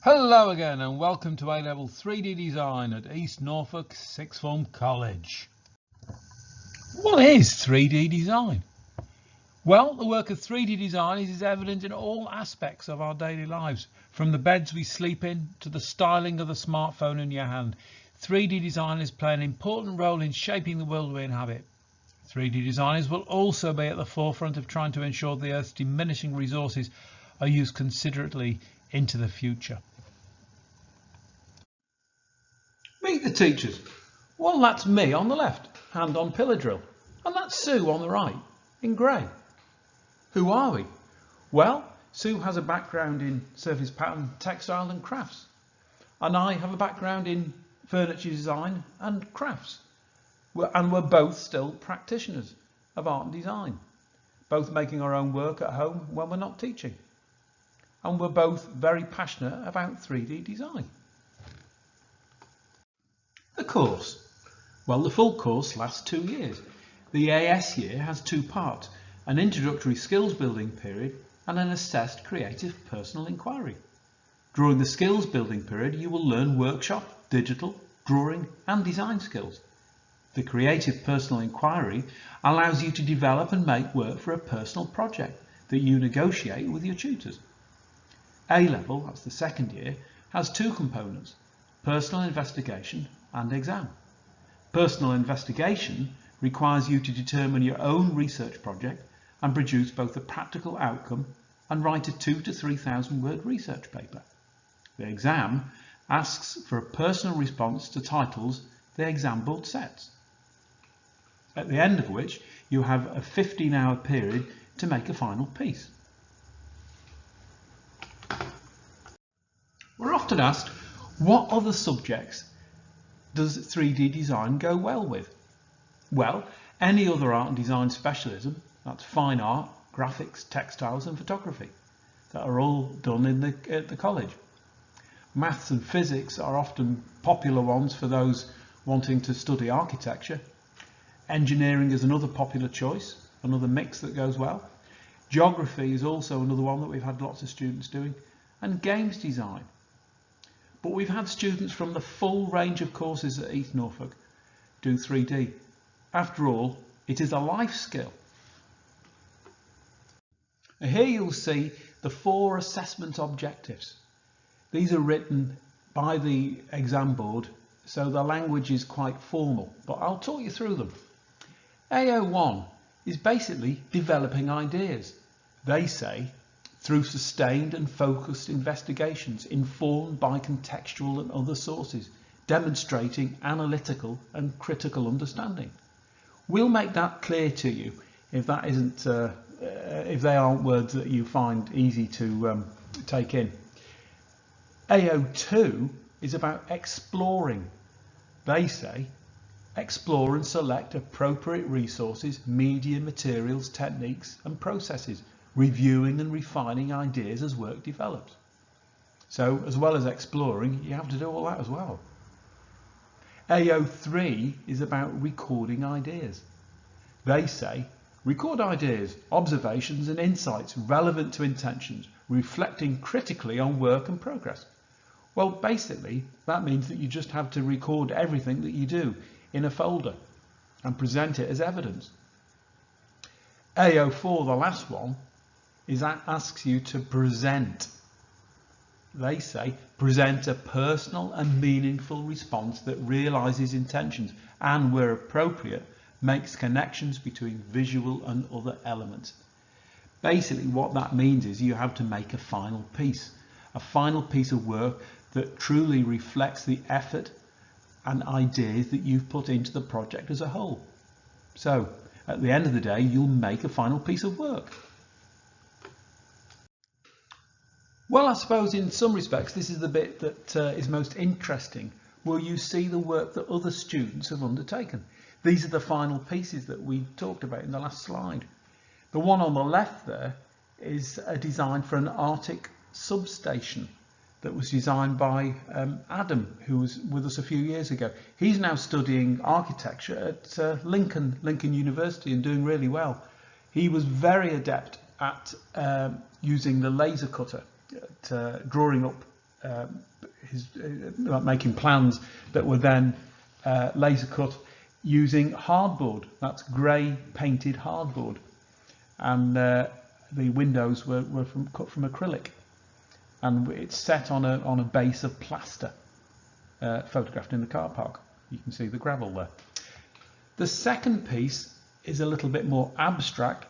Hello again and welcome to A-Level 3D Design at East Norfolk Sixth Form College. What is 3D design? Well, the work of 3D designers is evident in all aspects of our daily lives, from the beds we sleep in to the styling of the smartphone in your hand. 3D designers play an important role in shaping the world we inhabit. 3D designers will also be at the forefront of trying to ensure the Earth's diminishing resources are used considerately into the future. Meet the teachers. Well, that's me on the left, hand on pillar drill, and that's Sue on the right, in grey. Who are we? Well, Sue has a background in surface pattern, textile and crafts, and I have a background in furniture design and crafts, and we're both still practitioners of art and design, both making our own work at home when we're not teaching, and we're both very passionate about 3D design. The course. Well, the full course lasts 2 years. The AS year has 2 parts, an introductory skills building period and an assessed creative personal inquiry. During the skills building period, you will learn workshop, digital, drawing and design skills. The creative personal inquiry allows you to develop and make work for a personal project that you negotiate with your tutors. A-level, that's the second year, has 2 components, personal investigation and exam. Personal investigation requires you to determine your own research project and produce both a practical outcome and write a 2,000 to 3,000 word research paper. The exam asks for a personal response to titles the exam board sets, at the end of which you have a 15-hour period to make a final piece. We're often asked, what other subjects does 3D design go well with? Well, any other art and design specialism, that's fine art, graphics, textiles and photography, that are all done at the college. Maths and physics are often popular ones for those wanting to study architecture. Engineering is another popular choice, another mix that goes well. Geography is also another one that we've had lots of students doing, and games design. But we've had students from the full range of courses at East Norfolk do 3D. After all, it is a life skill. Here you'll see the 4 assessment objectives. These are written by the exam board, so the language is quite formal, but I'll talk you through them. AO1 is basically developing ideas. They say, through sustained and focused investigations informed by contextual and other sources, demonstrating analytical and critical understanding. We'll make that clear to you if that isn't, if they aren't words that you find easy to take in. AO2 is about exploring. They say, explore and select appropriate resources, media, materials, techniques and processes, reviewing and refining ideas as work develops. So as well as exploring, you have to do all that as well. AO3 is about recording ideas. They say, record ideas, observations and insights relevant to intentions, reflecting critically on work and progress. Well, basically, that means that you just have to record everything that you do in a folder and present it as evidence. AO4, the last one, asks you to present. They say, present a personal and meaningful response that realises intentions and, where appropriate, makes connections between visual and other elements. Basically, what that means is you have to make a final piece of work that truly reflects the effort and ideas that you've put into the project as a whole. So, at the end of the day, you'll make a final piece of work. Well, I suppose in some respects this is the bit that is most interesting, where you see the work that other students have undertaken. These are the final pieces that we talked about in the last slide. The one on the left there is a design for an Arctic substation that was designed by Adam, who was with us a few years ago. He's now studying architecture at Lincoln University and doing really well. He was very adept at using the laser cutter, at drawing up making plans that were then laser cut using hardboard. That's grey painted hardboard, and the windows were cut from acrylic, and it's set on a base of plaster, photographed in the car park. You can see the gravel there. The second piece is a little bit more abstract,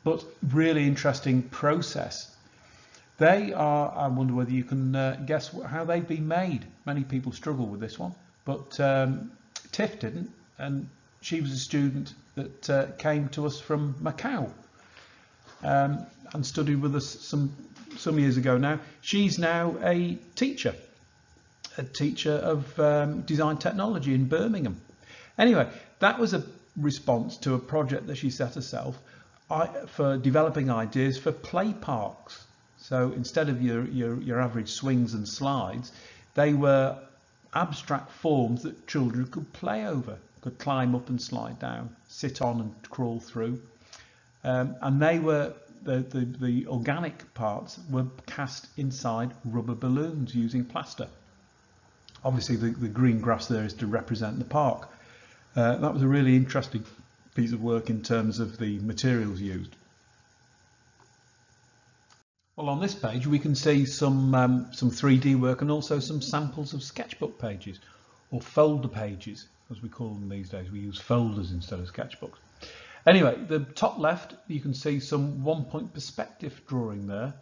but really interesting process. They are, I wonder whether you can guess how they've been made. Many people struggle with this one, but Tiff didn't, and she was a student that came to us from Macau and studied with us some years ago now. She's now a teacher of design technology in Birmingham. Anyway, that was a response to a project that she set herself for developing ideas for play parks. So instead of your average swings and slides, they were abstract forms that children could play over, could climb up and slide down, sit on and crawl through. And they were the organic parts were cast inside rubber balloons using plaster. Obviously, the green grass there is to represent the park. That was a really interesting piece of work in terms of the materials used. Well, on this page we can see some 3D work and also some samples of sketchbook pages, or folder pages as we call them these days. We use folders instead of sketchbooks. Anyway, the top left you can see some one-point perspective drawing there,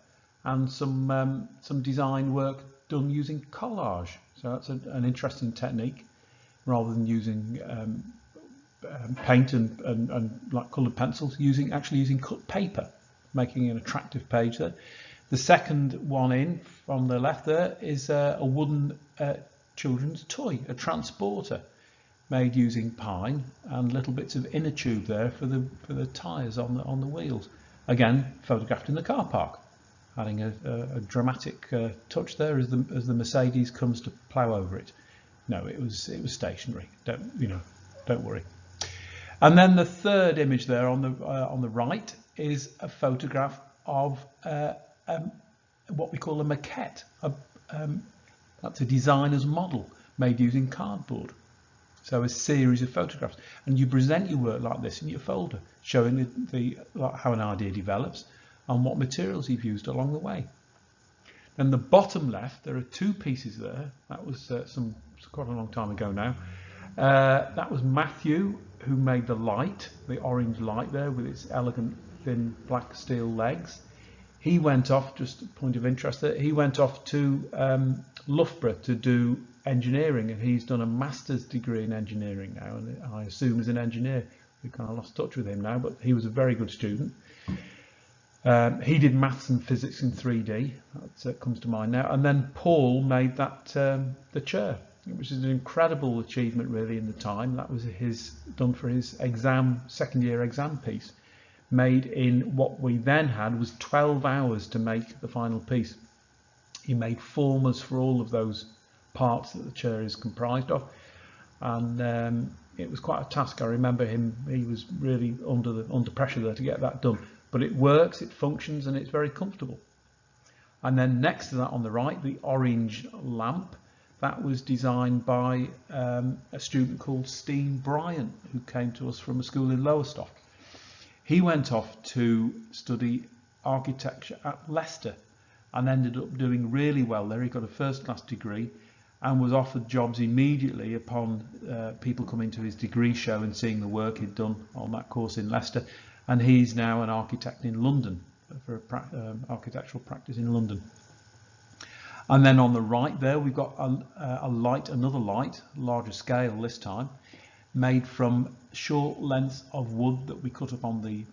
and some design work done using collage. So that's an interesting technique, rather than using paint and like coloured pencils, actually using cut paper, making an attractive page there. The second one in from the left there is a wooden children's toy, a transporter, made using pine and little bits of inner tube there for the tyres on the wheels. Again, photographed in the car park, adding a dramatic touch there as the Mercedes comes to plough over it. No, it was stationary. Don't worry. And then the third image there on the right is a photograph of what we call a maquette. That's a designer's model made using cardboard. So a series of photographs, and you present your work like this in your folder, showing how an idea develops and what materials you've used along the way. Then the bottom left, there are two pieces there. That was quite a long time ago now. That was Matthew, who made the light, the orange light there with its elegant thin black steel legs. He went off, just a point of interest there, he went off to Loughborough to do engineering, and he's done a master's degree in engineering now, and I assume as an engineer. We've kind of lost touch with him now, but he was a very good student. He did maths and physics in 3D, that comes to mind now. And then Paul made that the chair, which is an incredible achievement really in the time. That was done for his second year exam piece, made in what we then had was 12 hours to make the final piece. He made formers for all of those parts that the chair is comprised of, and it was quite a task. I remember he was really under pressure there to get that done, but it works, it functions, and it's very comfortable. And then next to that on the right, the orange lamp, that was designed by a student called Steen Bryant, who came to us from a school in Lowestoft. He went off to study architecture at Leicester and ended up doing really well there. He got a first-class degree and was offered jobs immediately upon people coming to his degree show and seeing the work he'd done on that course in Leicester. And he's now an architect in London, for architectural practice in London. And then on the right there, we've got another light, larger scale this time, made from short lengths of wood that we cut up on the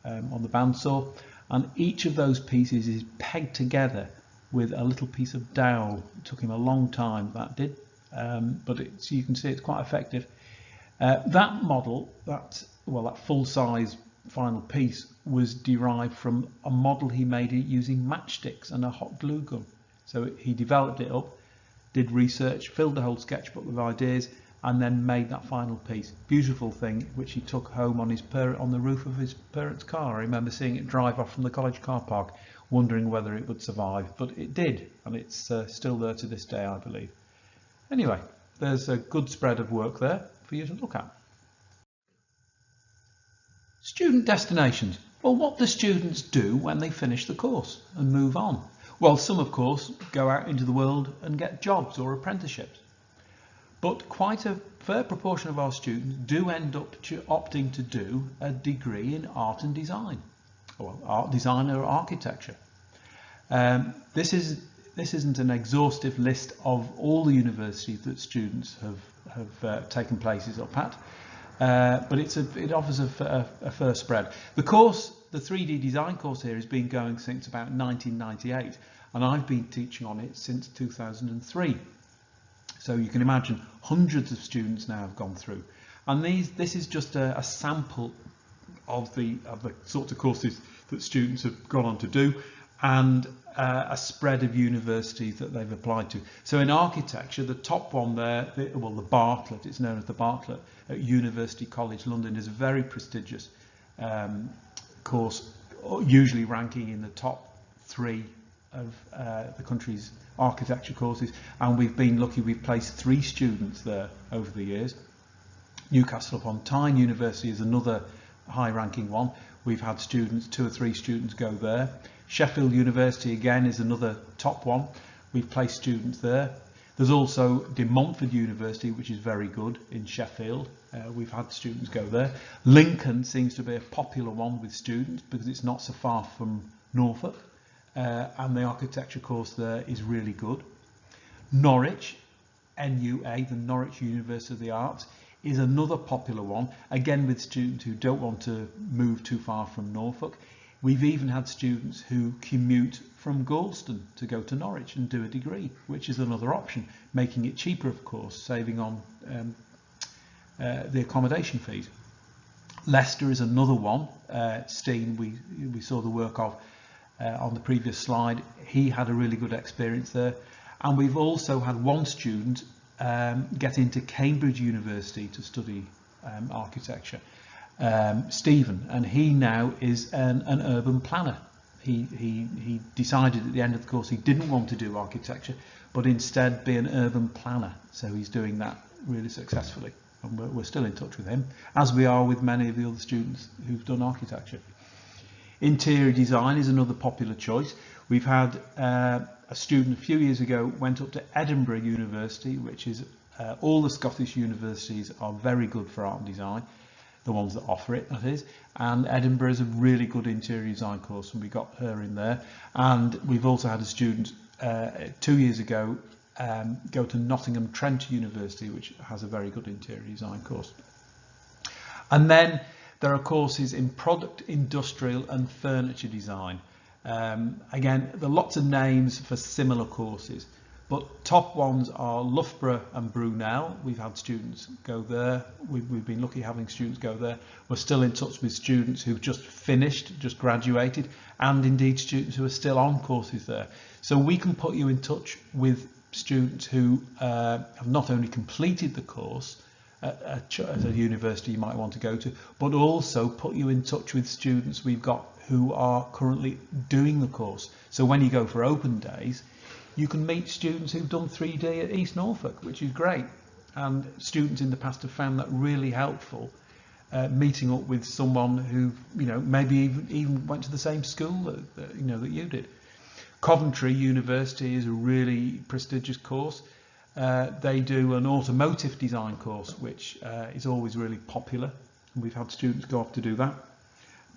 bandsaw. And each of those pieces is pegged together with a little piece of dowel. It took him a long time, that did, but you can see it's quite effective. That model, that full-size final piece, was derived from a model he made using matchsticks and a hot glue gun. So he developed it up, did research, filled the whole sketchbook with ideas, and then made that final piece. Beautiful thing, which he took home on on the roof of his parents' car. I remember seeing it drive off from the college car park, wondering whether it would survive, but it did, and it's still there to this day, I believe. Anyway, there's a good spread of work there for you to look at. Student destinations. Well, what do students do when they finish the course and move on? Well, some, of course, go out into the world and get jobs or apprenticeships. But quite a fair proportion of our students do end up opting to do a degree in art and design, or art design or architecture. This isn't an exhaustive list of all the universities that students have taken places up at, but it offers a fair spread. The course, the 3D design course here, has been going since about 1998, and I've been teaching on it since 2003. So you can imagine hundreds of students now have gone through, and this is just a sample of the sorts of courses that students have gone on to do, and a spread of universities that they've applied to. So in architecture, the top one there, the Bartlett, it's known as the Bartlett at University College London, is a very prestigious course, usually ranking in the top 3 of the country's architecture courses, and we've been lucky. We've placed 3 students there over the years. Newcastle upon Tyne University is another high-ranking one. We've had students, 2 or 3 students go there. Sheffield University again is another top one. We've placed students there. There's also De Montfort University, which is very good in Sheffield. We've had students go there. Lincoln seems to be a popular one with students because it's not so far from Norfolk, and the architecture course there is really good. Norwich, NUA, the Norwich University of the Arts, is another popular one, again with students who don't want to move too far from Norfolk. We've even had students who commute from Galston to go to Norwich and do a degree, which is another option, making it cheaper, of course, saving on the accommodation fees. Leicester is another one. Steen, we saw the work of on the previous slide. He had a really good experience there. And we've also had one student get into Cambridge University to study architecture, Stephen, and he now is an urban planner. He decided at the end of the course he didn't want to do architecture, but instead be an urban planner. So he's doing that really successfully, and we're still in touch with him, as we are with many of the other students who've done architecture. Interior design is another popular choice. We've had a student a few years ago went up to Edinburgh University, which is all the Scottish universities are very good for art and design, the ones that offer it, that is, and Edinburgh is a really good interior design course, and we got her in there. And we've also had a student 2 years ago go to Nottingham Trent University, which has a very good interior design course. And then there are courses in product, industrial and furniture design. Again, there are lots of names for similar courses, but top ones are Loughborough and Brunel. We've had students go there. We've been lucky having students go there. We're still in touch with students who've just finished, just graduated, and indeed students who are still on courses there. So we can put you in touch with students who have not only completed the course at a university you might want to go to, but also put you in touch with students we've got who are currently doing the course. So when you go for open days, you can meet students who've done 3D at East Norfolk, which is great. And students in the past have found that really helpful, meeting up with someone who, maybe even went to the same school that you did. Coventry University is a really prestigious course. They do an automotive design course, which is always really popular. And we've had students go off to do that.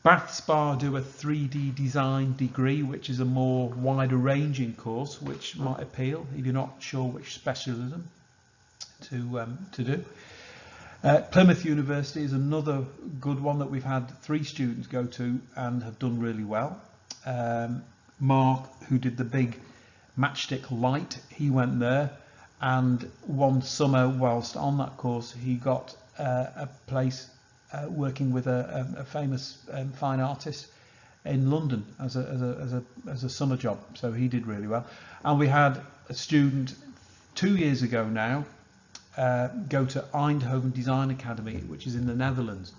Bath Spa do a 3D design degree, which is a more wider ranging course, which might appeal if you're not sure which specialism to do. Plymouth University is another good one that we've had 3 students go to and have done really well. Mark, who did the big matchstick light, he went there, and one summer whilst on that course he got a place working with a famous fine artist in London as a summer job, so he did really well. And we had a student 2 years ago now go to Eindhoven Design Academy, which is in the Netherlands.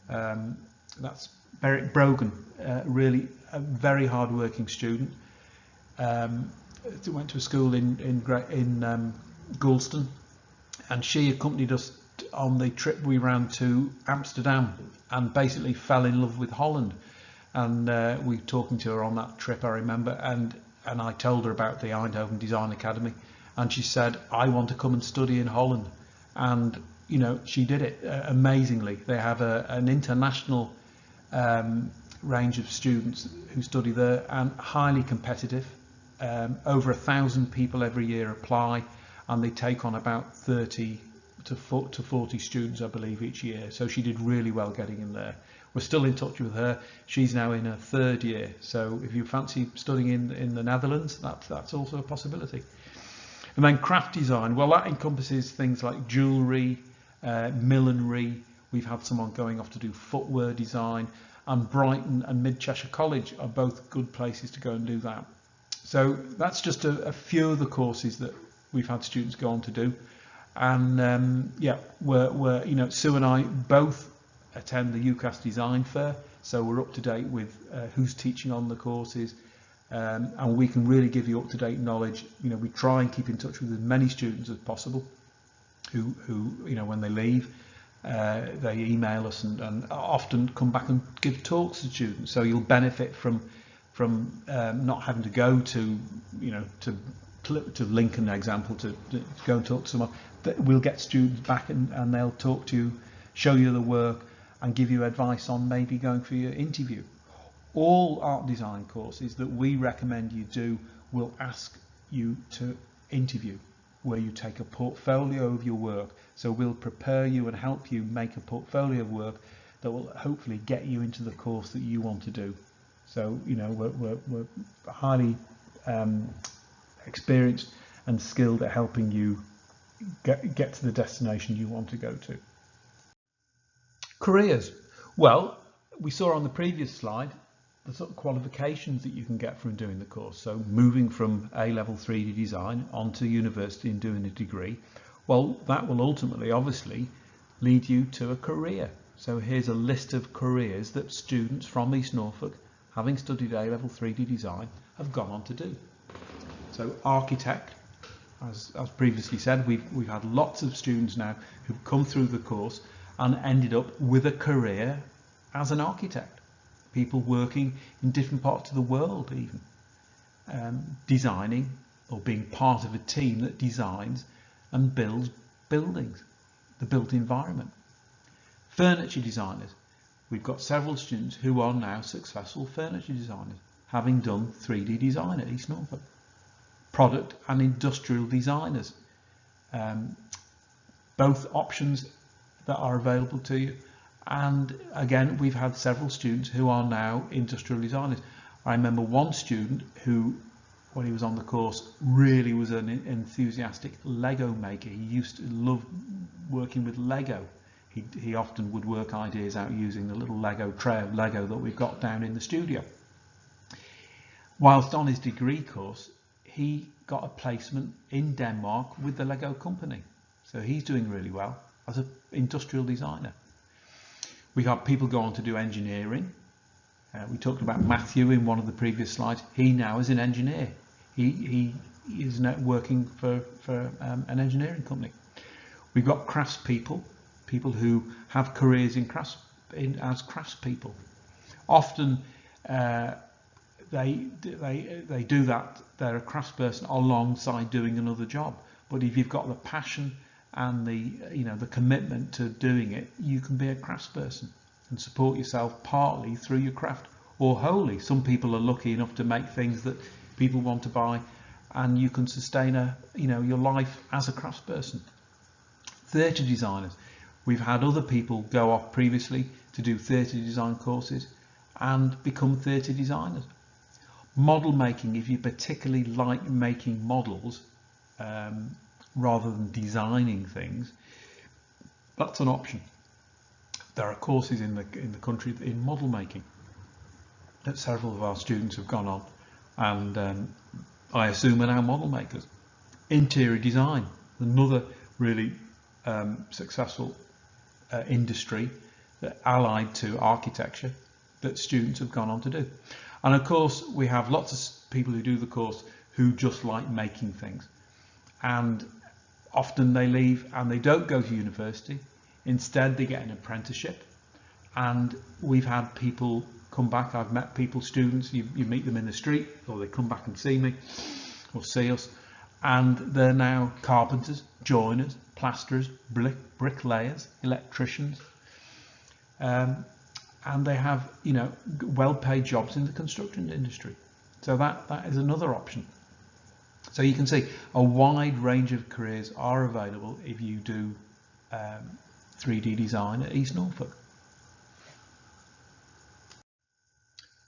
That's Berit Brogan, really a very hard-working student. Went to a school in Goulston, and she accompanied us on the trip we ran to Amsterdam, and basically fell in love with Holland. And we were talking to her on that trip, I remember, and I told her about the Eindhoven Design Academy, and she said, I want to come and study in Holland. And you know, she did it amazingly. They have an international range of students who study there, and highly competitive. Over 1,000 people every year apply, and they take on about 30 to 40 students, I believe, each year. So she did really well getting in there. We're still in touch with her. She's now in her 3rd year. So if you fancy studying in the Netherlands, that's also a possibility. And then craft design, well, that encompasses things like jewellery, millinery. We've had someone going off to do footwear design, and Brighton and Mid Cheshire College are both good places to go and do that. So that's just a few of the courses that we've had students go on to do. And yeah, we're you know, Sue and I both attend the UCAS Design Fair, so we're up to date with who's teaching on the courses, and we can really give you up-to-date knowledge. You know, we try and keep in touch with as many students as possible who you know, when they leave, they email us and often come back and give talks to students. So you'll benefit from not having to go to, you know, to Lincoln, example, to go and talk to someone. We'll get students back and they'll talk to you, show you the work, and give you advice on maybe going for your interview. All art design courses that we recommend you do will ask you to interview, where you take a portfolio of your work. So we'll prepare you and help you make a portfolio of work that will hopefully get you into the course that you want to do. So, you know, we're highly experienced and skilled at helping you get to the destination you want to go to. Careers. Well, we saw on the previous slide the sort of qualifications that you can get from doing the course. So moving from A-level 3D design onto university and doing a degree, well, that will ultimately, obviously, lead you to a career. So here's a list of careers that students from East Norfolk, having studied A-level 3D design, have gone on to do. So architect, as previously said, we've had lots of students now who've come through the course and ended up with a career as an architect. People working in different parts of the world, even designing or being part of a team that designs and builds buildings, the built environment. Furniture designers. We've got several students who are now successful furniture designers, having done 3D design at East Norfolk. Product and industrial designers. Both options that are available to you. And again, we've had several students who are now industrial designers. I remember one student who, when he was on the course, really was an enthusiastic Lego maker. He used to love working with Lego. He often would work ideas out using the little Lego tray of Lego that we've got down in the studio. Whilst on his degree course, he got a placement in Denmark with the Lego company. So he's doing really well as an industrial designer. We have people go on to do engineering. We talked about Matthew in one of the previous slides. He now is an engineer. He is now working for an engineering company. We've got craftspeople, people who have careers as craftspeople. Often they do that. They're a craftsperson alongside doing another job. But if you've got the passion and the commitment to doing it, you can be a craftsperson and support yourself partly through your craft, or wholly. Some people are lucky enough to make things that people want to buy, and you can sustain your life as a craftsperson. Theatre designers. We've had other people go off previously to do theatre design courses and become theatre designers. Model making, if you particularly like making models, rather than designing things, that's an option. There are courses in the country in model making that several of our students have gone on, and I assume are now model makers. Interior design, another really successful industry that allied to architecture that students have gone on to do. And of course, we have lots of people who do the course who just like making things. And often they leave and they don't go to university. Instead, they get an apprenticeship. And we've had people come back. I've met people, students, you meet them in the street, or they come back and see me or see us. And they're now carpenters, joiners, plasterers, bricklayers, electricians. And they have, well-paid jobs in the construction industry. So that is another option. So you can see a wide range of careers are available if you do 3D design at East Norfolk.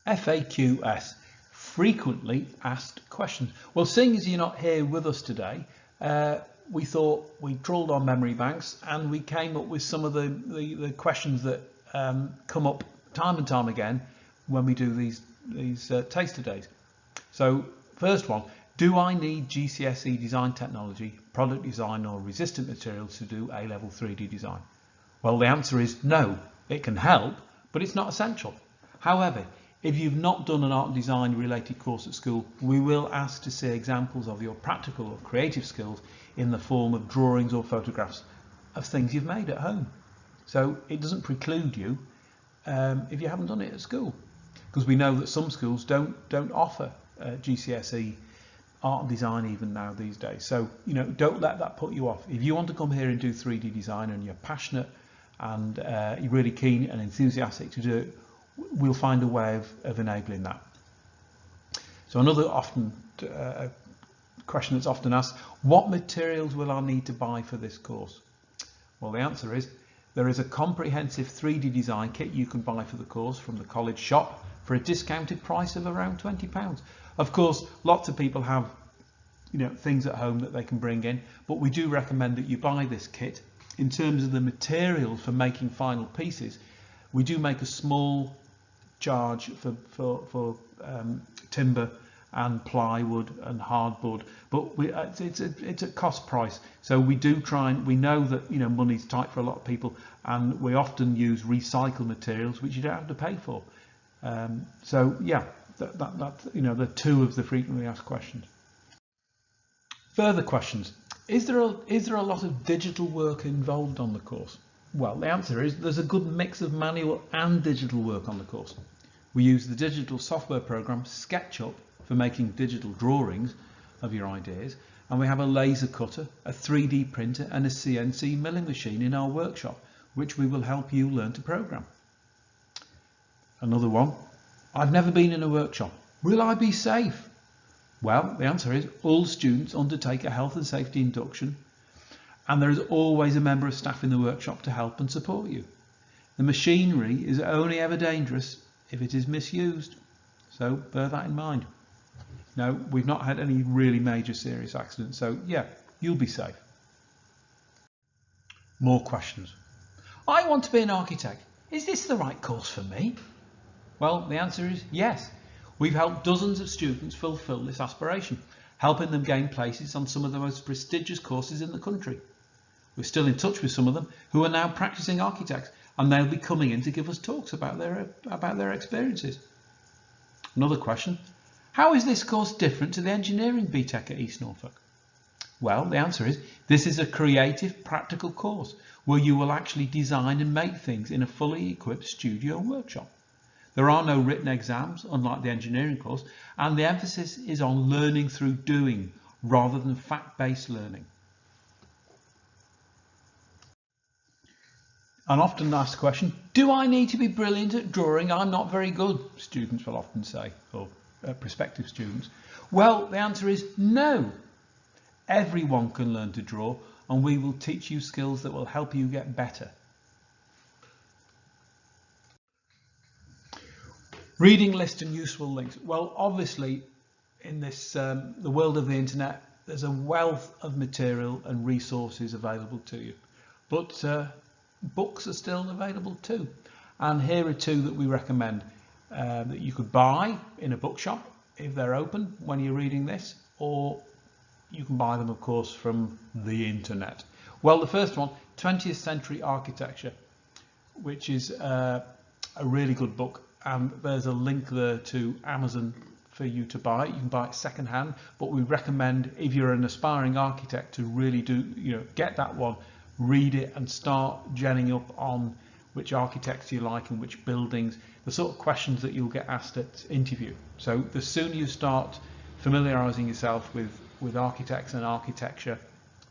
FAQs, frequently asked questions. Well, seeing as you're not here with us today, we thought we trawled our memory banks and we came up with some of the questions that come up time and time again when we do these taster days. So first one, do I need GCSE design technology, product design or resistant materials to do A-level 3D design? Well, the answer is no. It can help, but it's not essential. However, if you've not done an art and design related course at school, we will ask to see examples of your practical or creative skills in the form of drawings or photographs of things you've made at home. So it doesn't preclude you if you haven't done it at school, because we know that some schools don't offer GCSE art and design even now these days. So don't let that put you off. If you want to come here and do 3D design and you're passionate and you're really keen and enthusiastic to do it, we'll find a way of enabling that. So another question that's often asked, what materials will I need to buy for this course? Well, the answer is there is a comprehensive 3D design kit you can buy for the course from the college shop for a discounted price of around £20. Of course, lots of people have things at home that they can bring in, but we do recommend that you buy this kit. In terms of the materials for making final pieces, we do make a small charge for timber and plywood and hardboard, but it's a cost price. So we do try, and we know that money's tight for a lot of people, and we often use recycled materials which you don't have to pay for. So yeah, that's the two of the frequently asked questions. Further questions: is there a lot of digital work involved on the course? Well, the answer is there's a good mix of manual and digital work on the course. We use the digital software program SketchUp for making digital drawings of your ideas, and we have a laser cutter, a 3D printer and a CNC milling machine in our workshop, which we will help you learn to program. Another one, I've never been in a workshop. Will I be safe? Well, the answer is all students undertake a health and safety induction, and there is always a member of staff in the workshop to help and support you. The machinery is only ever dangerous if it is misused, so bear that in mind. No, we've not had any really major serious accidents, so yeah, you'll be safe. More questions. I want to be an architect. Is this the right course for me? Well, the answer is yes. We've helped dozens of students fulfil this aspiration, helping them gain places on some of the most prestigious courses in the country. We're still in touch with some of them who are now practicing architects, and they'll be coming in to give us talks about their experiences. Another question, how is this course different to the engineering BTEC at East Norfolk? Well, the answer is this is a creative, practical course where you will actually design and make things in a fully equipped studio and workshop. There are no written exams, unlike the engineering course, and the emphasis is on learning through doing rather than fact-based learning. An often asked question, do I need to be brilliant at drawing? I'm not very good, students will often say, or prospective students. Well, the answer is no. Everyone can learn to draw, and we will teach you skills that will help you get better. Reading list and useful links. Well, obviously, in this the world of the internet, there's a wealth of material and resources available to you. But books are still available too. And here are two that we recommend that you could buy in a bookshop if they're open when you're reading this, or you can buy them, of course, from the internet. Well, the first one, 20th Century Architecture, which is a really good book, and there's a link there to Amazon for you to buy it. You can buy it second hand, but we recommend, if you're an aspiring architect, to really get that one, read it and start genning up on which architects you like and which buildings, the sort of questions that you'll get asked at interview. So the sooner you start familiarising yourself with architects and architecture,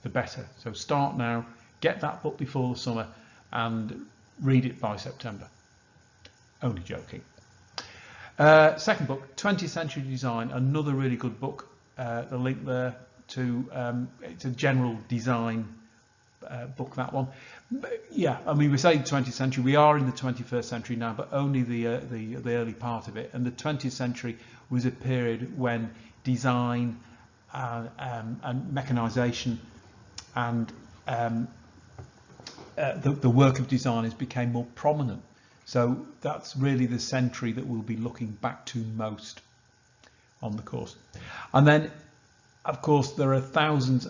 the better. So start now, get that book before the summer and read it by September. Only joking. Second book, 20th Century Design, another really good book. The link there to, it's a general design book, that one. But yeah, I mean, we say 20th century, we are in the 21st century now, but only the early part of it. And the 20th century was a period when design and mechanisation and the work of designers became more prominent. So that's really the century that we'll be looking back to most on the course. And then, of course, there are thousands,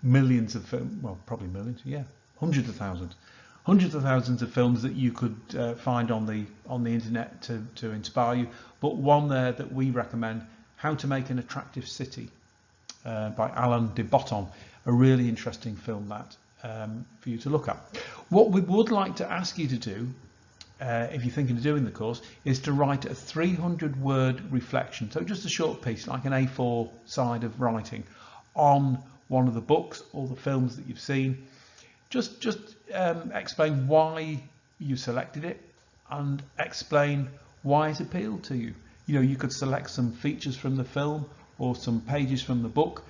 millions of films, well, probably millions, yeah, hundreds of thousands of films that you could find on the internet to inspire you. But one there that we recommend, How to Make an Attractive City, by Alain de Botton, a really interesting film that for you to look at. What we would like to ask you to do, if you're thinking of doing the course, is to write a 300-word reflection. So just a short piece, like an A4 side of writing, on one of the books or the films that you've seen. Just explain why you selected it and explain why it appealed to you. You know, you could select some features from the film or some pages from the book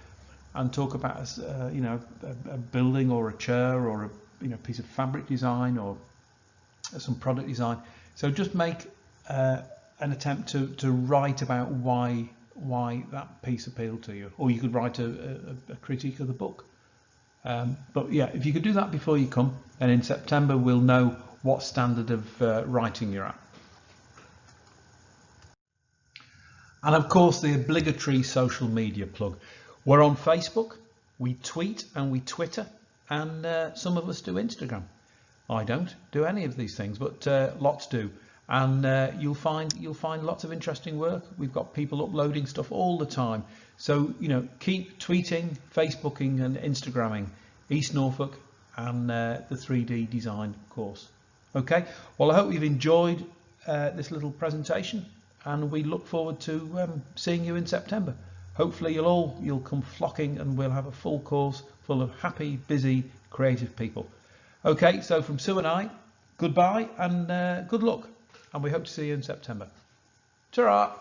and talk about a building or a chair or a piece of fabric design or some product design. So just make an attempt to write about why that piece appealed to you, or you could write a critique of the book. But yeah, if you could do that before you come, and in September we'll know what standard of writing you're at. And of course, the obligatory social media plug. We're on Facebook, we tweet and we Twitter, and some of us do Instagram. I don't do any of these things, but lots do. And you'll find lots of interesting work. We've got people uploading stuff all the time. So, keep tweeting, Facebooking and Instagramming East Norfolk and the 3D design course. Okay, well, I hope you've enjoyed this little presentation, and we look forward to seeing you in September. Hopefully you'll come flocking, and we'll have a full course full of happy, busy, creative people. Okay, so from Sue and I, goodbye and good luck, and we hope to see you in September. Ta-ra!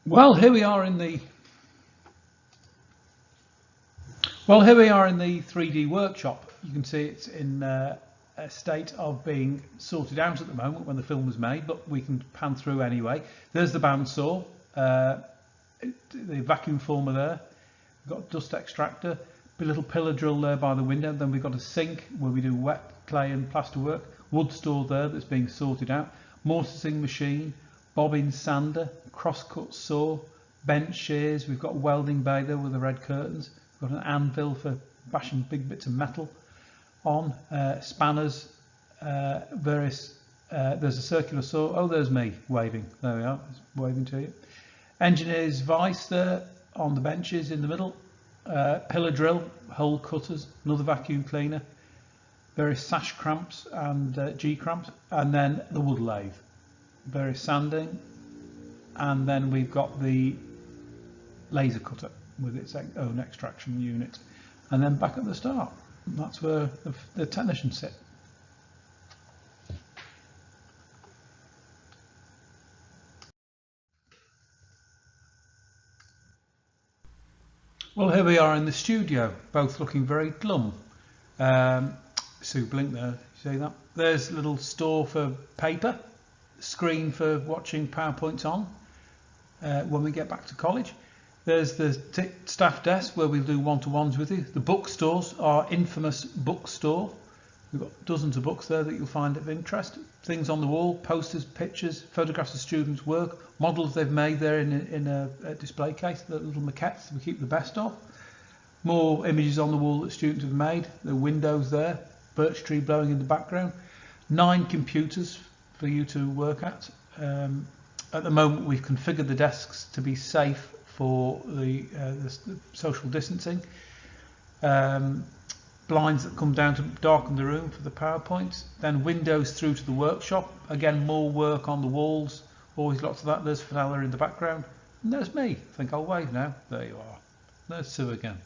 Well, here we are in the 3D workshop. You can see it's in a state of being sorted out at the moment when the film was made, but we can pan through anyway. There's the bandsaw, the vacuum former there. We've got a dust extractor, a little pillar drill there by the window. Then we've got a sink where we do wet clay and plaster work. Wood store there that's being sorted out. Mortising machine, bobbin sander, crosscut saw, bench shears. We've got a welding bay there with the red curtains. We've got an anvil for bashing big bits of metal on, spanners, various, there's a circular saw. Oh, there's me waving. There we are, waving to you. Engineer's vice there on the benches in the middle. Pillar drill, hole cutters, another vacuum cleaner, various sash cramps and G cramps, and then the wood lathe, various sanding, and then we've got the laser cutter with its own extraction unit, and then back at the start, that's where the technicians sit. Well, here we are in the studio, both looking very glum. Sue blinked there, you see that? There's a little store for paper, screen for watching PowerPoints on when we get back to college. There's the staff desk where we'll do one-to-ones with you. The bookstores, our infamous bookstore, We've got dozens of books there that you'll find of interest. Things on the wall, posters, pictures, photographs of students' work, models they've made there in a display case, the little maquettes we keep the best of. More images on the wall that students have made, the windows there, birch tree blowing in the background. 9 computers for you to work at. At the moment we've configured the desks to be safe for the social distancing. Blinds that come down to darken the room for the PowerPoints, then windows through to the workshop. Again, more work on the walls, always lots of that. There's Fenella in the background, and there's me. I think I'll wave now. There you are. There's Sue again.